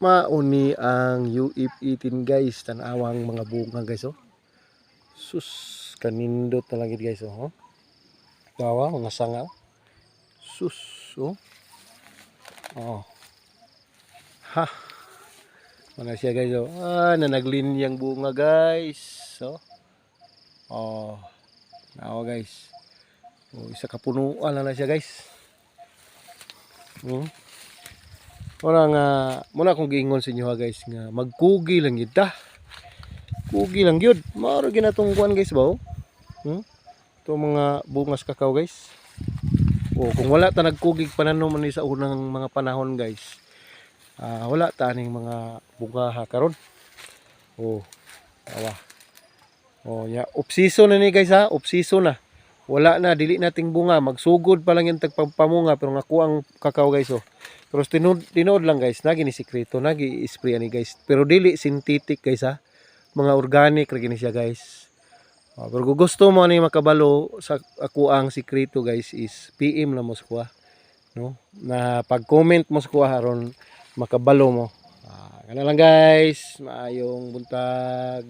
Mauni ang UF18 guys, tanawang mga bunga guys oh. Sus, kanindot na lang guys oh. Bawa mga sanga. Sus oh. Oh. Ha. Mana siya guys oh. Nanaglinyang bunga guys. So. Oh. Nawa guys. Oh, isa ka punuan na siya guys. Muna akong giingon sa inyo ha guys nga magkugi lang yun ta. Kugi lang yun. Maro ginatungkuan guys ba oh. Ito mga bungas kakao guys. Oh, kung wala ta nagkugig pananom ni sa unang mga panahon guys. Wala ta ning mga bunga ha karon. Oh. Awa. Oh, ya off season na ni guys ha, off season na. Wala na, dili nating bunga, magsugod pa lang yung tagpamunga pero nga kuang kakao guys oh. Pero tinod lang guys, nagi ni sikreto, nagi spray ani guys. Pero dili synthetic guys ha. Mga organic ra gini siya guys. Pero kung gusto mo ni makabalo sa ako ang sikreto guys is PM na mo sa kuha, no? Na pag-comment mo sa kuha aron makabalo mo. Kana lang guys, maayong buntag.